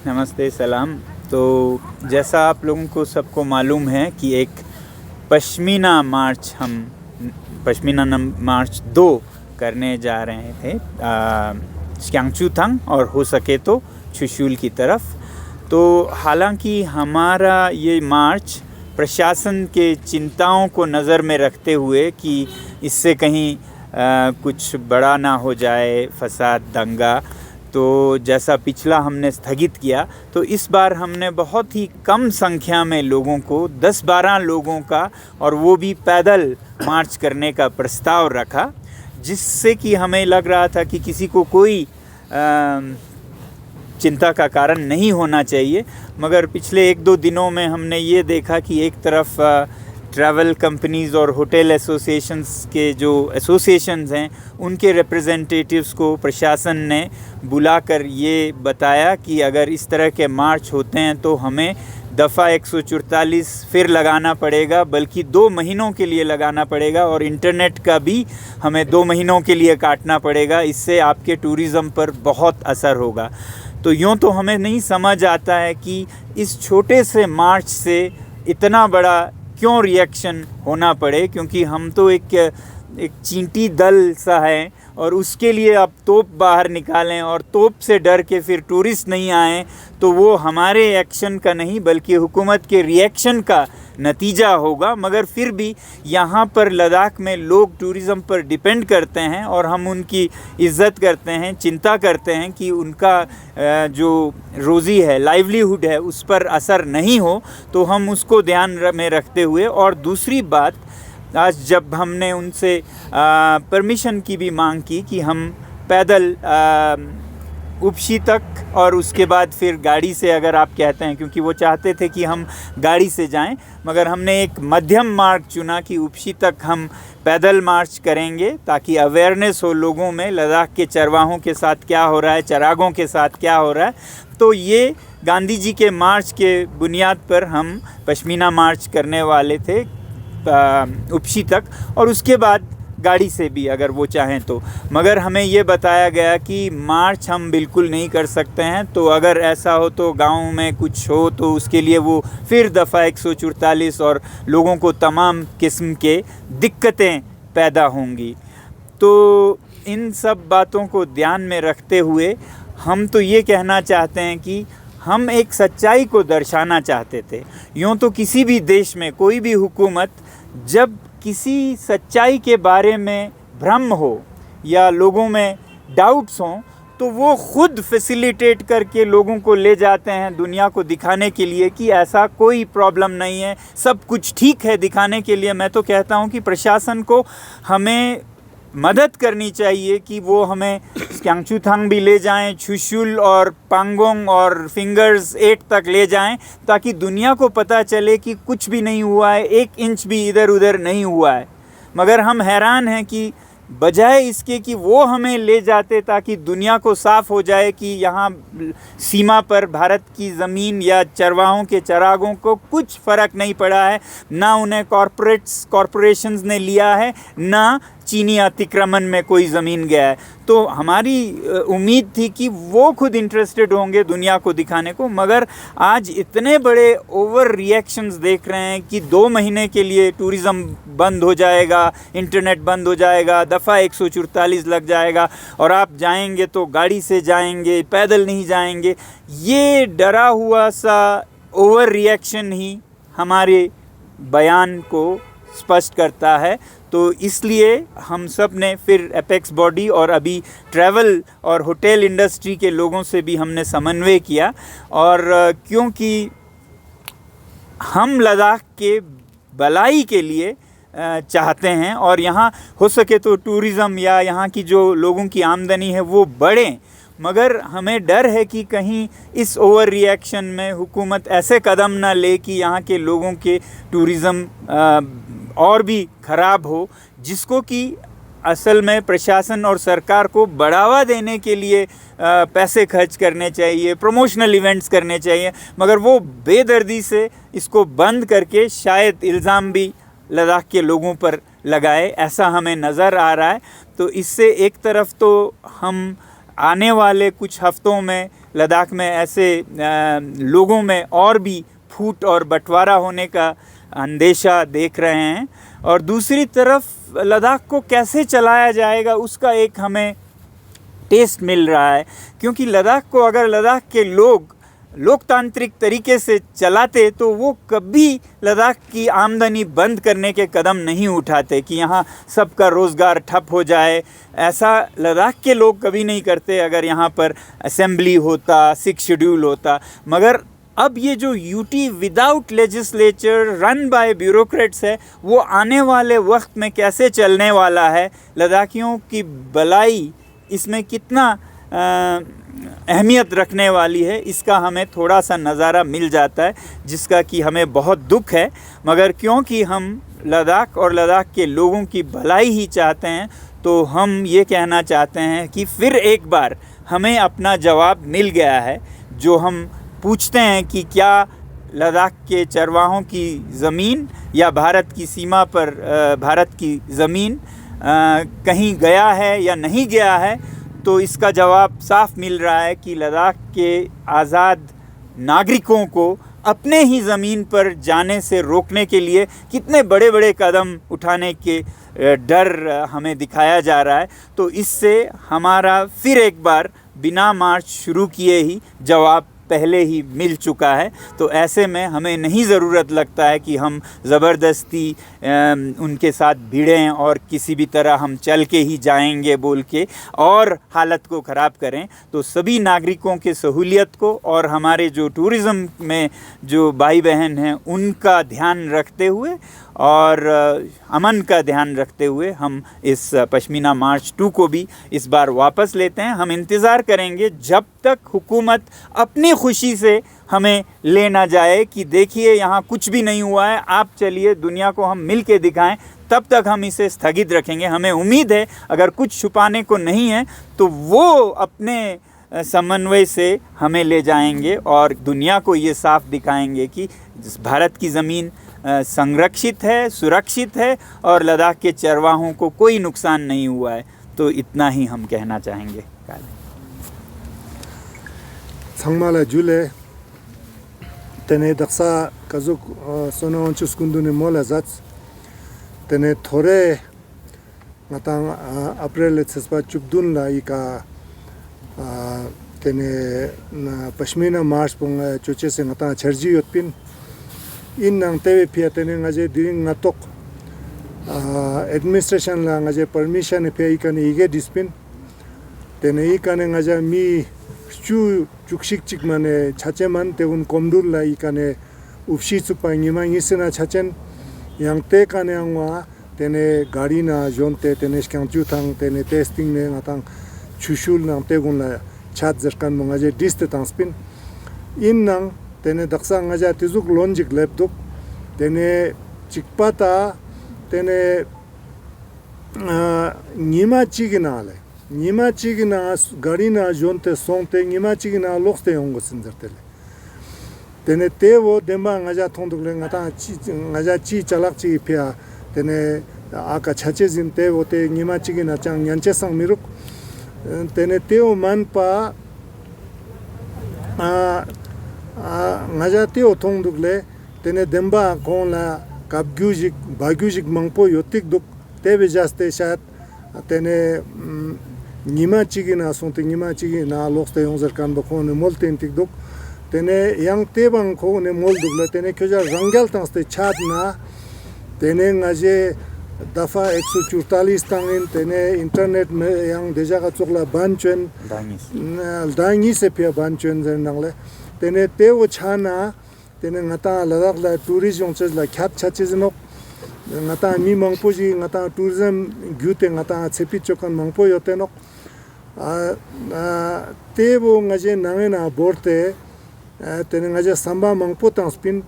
नमस्ते, सलाम। तो जैसा आप लोगों को सबको मालूम है कि एक पश्मीना मार्च हम मार्च 2 करने जा रहे थे स्यांगचूथांग और हो सके तो चुशुल की तरफ। तो हालांकि हमारा ये मार्च प्रशासन के चिंताओं को नज़र में रखते हुए कि इससे कहीं कुछ बड़ा ना हो जाए, फसाद, दंगा, तो जैसा पिछला हमने स्थगित किया, तो इस बार हमने बहुत ही कम संख्या में लोगों को 10-12 लोगों का, और वो भी पैदल मार्च करने का प्रस्ताव रखा, जिससे कि हमें लग रहा था कि किसी को कोई चिंता का कारण नहीं होना चाहिए। मगर पिछले 1-2 दिनों में हमने ये देखा कि एक तरफ ट्रैवल कंपनीज़ और होटल एसोसिएशंस के जो एसोसिएशंस हैं, उनके रिप्रेजेंटेटिव्स को प्रशासन ने बुलाकर ये बताया कि अगर इस तरह के मार्च होते हैं तो हमें दफ़ा 144 फिर लगाना पड़ेगा, बल्कि 2 महीनों के लिए लगाना पड़ेगा, और इंटरनेट का भी हमें 2 महीनों के लिए काटना पड़ेगा। इससे आपके टूरिज़्म पर बहुत असर होगा। तो यूँ तो हमें नहीं समझ आता है कि इस छोटे से मार्च से इतना बड़ा क्यों रिएक्शन होना पड़े, क्योंकि हम तो एक चींटी दल सा है, और उसके लिए आप तोप बाहर निकालें और तोप से डर के फिर टूरिस्ट नहीं आएँ, तो वो हमारे एक्शन का नहीं बल्कि हुकूमत के रिएक्शन का नतीजा होगा। मगर फिर भी यहाँ पर लद्दाख में लोग टूरिज़्म पर डिपेंड करते हैं और हम उनकी इज़्ज़त करते हैं, चिंता करते हैं कि उनका जो रोज़ी है, लाइवलीहुड है, उस पर असर नहीं हो, तो हम उसको ध्यान में रखते हुए। और दूसरी बात, आज जब हमने उनसे परमिशन की भी मांग की कि हम पैदल उपशी तक और उसके बाद फिर गाड़ी से, अगर आप कहते हैं, क्योंकि वो चाहते थे कि हम गाड़ी से जाएं, मगर हमने एक मध्यम मार्ग चुना कि उपशी तक हम पैदल मार्च करेंगे, ताकि अवेयरनेस हो लोगों में लद्दाख के चरवाहों के साथ क्या हो रहा है, चरागों के साथ क्या हो रहा है। तो ये गांधी जी के मार्च के बुनियाद पर हम पश्मीना मार्च करने वाले थे उपशी तक, और उसके बाद गाड़ी से भी अगर वो चाहें तो। मगर हमें ये बताया गया कि मार्च हम बिल्कुल नहीं कर सकते हैं, तो अगर ऐसा हो तो गांव में कुछ हो तो उसके लिए वो फिर दफ़ा 144 और लोगों को तमाम किस्म के दिक्कतें पैदा होंगी। तो इन सब बातों को ध्यान में रखते हुए हम तो ये कहना चाहते हैं कि हम एक सच्चाई को दर्शाना चाहते थे। यूँ तो किसी भी देश में कोई भी हुकूमत जब किसी सच्चाई के बारे में भ्रम हो या लोगों में डाउट्स हों, तो वो खुद फैसिलिटेट करके लोगों को ले जाते हैं दुनिया को दिखाने के लिए कि ऐसा कोई प्रॉब्लम नहीं है, सब कुछ ठीक है, दिखाने के लिए। मैं तो कहता हूँ कि प्रशासन को हमें मदद करनी चाहिए कि वो हमें स्यांगचूथांग भी ले जाएं, चुशुल और पांगोंग और फिंगर्स 8 तक ले जाएं, ताकि दुनिया को पता चले कि कुछ भी नहीं हुआ है, 1 इंच भी इधर उधर नहीं हुआ है। मगर हम हैरान हैं कि बजाय इसके कि वो हमें ले जाते ताकि दुनिया को साफ़ हो जाए कि यहाँ सीमा पर भारत की ज़मीन या चरवाहों के चरागों को कुछ फ़र्क नहीं पड़ा है, ना उन्हें कॉरपोरेशंस ने लिया है, ना चीनी अतिक्रमण में कोई ज़मीन गया है। तो हमारी उम्मीद थी कि वो खुद इंटरेस्टेड होंगे दुनिया को दिखाने को। मगर आज इतने बड़े ओवर रिएक्शंस देख रहे हैं कि 2 महीने के लिए टूरिज़्म बंद हो जाएगा, इंटरनेट बंद हो जाएगा, दफ़ा 144 लग जाएगा, और आप जाएंगे तो गाड़ी से जाएंगे, पैदल नहीं जाएंगे। ये डरा हुआ सा ओवर रिएक्शन ही हमारे बयान को स्पष्ट करता है। तो इसलिए हम सब ने फिर एपेक्स बॉडी और अभी ट्रैवल और होटल इंडस्ट्री के लोगों से भी हमने समन्वय किया, और क्योंकि हम लद्दाख के भलाई के लिए चाहते हैं और यहाँ हो सके तो टूरिज़्म या यहाँ की जो लोगों की आमदनी है वो बढ़े, मगर हमें डर है कि कहीं इस ओवर रिएक्शन में हुकूमत ऐसे कदम ना ले कि यहाँ के लोगों के टूरिज़्म और भी ख़राब हो, जिसको कि असल में प्रशासन और सरकार को बढ़ावा देने के लिए पैसे खर्च करने चाहिए, प्रमोशनल इवेंट्स करने चाहिए, मगर वो बेदर्दी से इसको बंद करके शायद इल्ज़ाम भी लद्दाख के लोगों पर लगाए, ऐसा हमें नज़र आ रहा है। तो इससे एक तरफ तो हम आने वाले कुछ हफ्तों में लद्दाख में ऐसे लोगों में और भी फूट और बंटवारा होने का अंदेशा देख रहे हैं। और दूसरी तरफ लद्दाख को कैसे चलाया जाएगा उसका एक हमें टेस्ट मिल रहा है, क्योंकि लद्दाख को अगर लद्दाख के लोग लोकतांत्रिक तरीके से चलाते तो वो कभी लद्दाख की आमदनी बंद करने के कदम नहीं उठाते कि यहाँ सबका रोज़गार ठप हो जाए। ऐसा लद्दाख के लोग कभी नहीं करते अगर यहाँ पर असेंबली होता, 6 शेड्यूल होता। मगर अब ये जो UT without legislature run by bureaucrats है, वो आने वाले वक्त में कैसे चलने वाला है, लद्दाखियों की भलाई इसमें कितना अहमियत रखने वाली है, इसका हमें थोड़ा सा नज़ारा मिल जाता है, जिसका कि हमें बहुत दुख है। मगर क्योंकि हम लद्दाख और लद्दाख के लोगों की भलाई ही चाहते हैं, तो हम ये कहना चाहते हैं कि फिर एक बार हमें अपना जवाब मिल गया है। जो हम पूछते हैं कि क्या लद्दाख के चरवाहों की ज़मीन या भारत की सीमा पर भारत की ज़मीन कहीं गया है या नहीं गया है, तो इसका जवाब साफ मिल रहा है कि लद्दाख के आज़ाद नागरिकों को अपने ही ज़मीन पर जाने से रोकने के लिए कितने बड़े बड़े कदम उठाने के डर हमें दिखाया जा रहा है। तो इससे हमारा फिर एक बार बिना मार्च शुरू किए ही जवाब पहले ही मिल चुका है। तो ऐसे में हमें नहीं ज़रूरत लगता है कि हम ज़बरदस्ती उनके साथ भिड़ें और किसी भी तरह हम चल के ही जाएंगे बोल के और हालत को ख़राब करें। तो सभी नागरिकों के सहूलियत को और हमारे जो टूरिज़्म में जो भाई बहन हैं उनका ध्यान रखते हुए और अमन का ध्यान रखते हुए हम इस पश्मीना मार्च 2 को भी इस बार वापस लेते हैं। हम इंतज़ार करेंगे जब तक हुकूमत अपनी खुशी से हमें ले ना जाए कि देखिए यहाँ कुछ भी नहीं हुआ है, आप चलिए दुनिया को हम मिल के दिखाएं, तब तक हम इसे स्थगित रखेंगे। हमें उम्मीद है अगर कुछ छुपाने को नहीं है तो वो अपने समन्वय से हमें ले जाएंगे और दुनिया को ये साफ दिखाएंगे कि भारत की ज़मीन संरक्षित है, सुरक्षित है और लद्दाख के चरवाहों को कोई नुकसान नहीं हुआ है। तो इतना ही हम कहना चाहेंगे। 정말 줄에 तेने दक्षा कजुक सोनो अंचुस कुंदुने मोलाजाच तेने थोड़े नतांग अप्रैल सेस्पा चुपदुन लाइका तेने पश्मीना मार्च पुंगा चुचे से नतांग चर्जी योतपिन इन नंगतेवे पिया तेने ngaje during natok administration la ngaje permission pe ikane ige dispin tene ikane ngaje mi chu chukshik mane chacheman teun komdul la ikane upshi chupa ngima ngisena chachen yangte kane angwa tene gari na jonte tene skangchu thang tene testing ne ngatang chushul na tegun la chat zerkan ngaje diste tangspin in nang tene daksa ngaja tizuk lonjik laptop tene chikpata tene nima chigina garina jonte sonte nima chigina lokste yongo sindertele tene tewo demba ngaja thondukle ngata ngaja chi chalak chi pya tene aka chache jin tewo te nima chigina chang nyanche sang miruk tene tewo manpa ngaja teo thongdukle tene demba konla kapgyujik bagyujik mangpo yotik duk tebe jaste shat tene nima chigina sonte nima chigina lokste yongzer kan bakone moltentik duk tene yang tebang ko ne moldukle tene kyoja rangal tangste chat na tene ngaje dafa 144 tangin tene internet me yang deja ga chokla banchen dangi se pya banchen nangle tene tewo chana tene ngata ladakh la tourism chaz la khat chachizno ngata mi mangpoji ngata tourism gyute ngata chepi chokan mangpo yotenok tewo ngaje nangena borte tene ngaje samba mangpo tangspin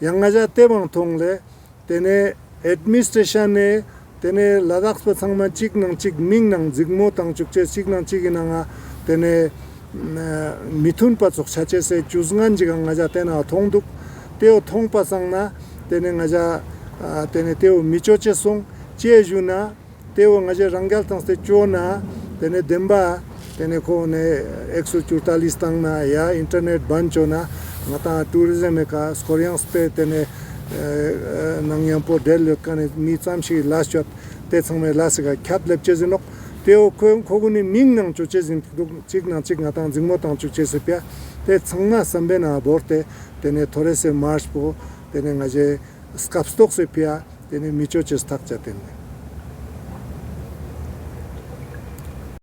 yang ngaja tebang thongle tene administration ne tene ladakh pa sangma chik nang chik ming nang jigmo tang chukche chik nang chiginanga tene 미툰 빠속 차체세 주승한 지강 가자 때나 통독 때오 통파상나 때는 가자 때네 때오 미초체송 제주나 때오 가자 랑갈탕스 쪼나 때네 뎀바 तेने को ने 144 तंग ना या internet बंद जो ना ngata tourism ka korean spe tene nangyam po del kan mi chamshi last shot te changme last ga khat lep chezino teo koguni mingnang chu chezin chigna ngata jingmo tang chu chesepya te changna sambe na borte tene thorese march po tene ngaje skapstok sepya tene micho ches tak chaten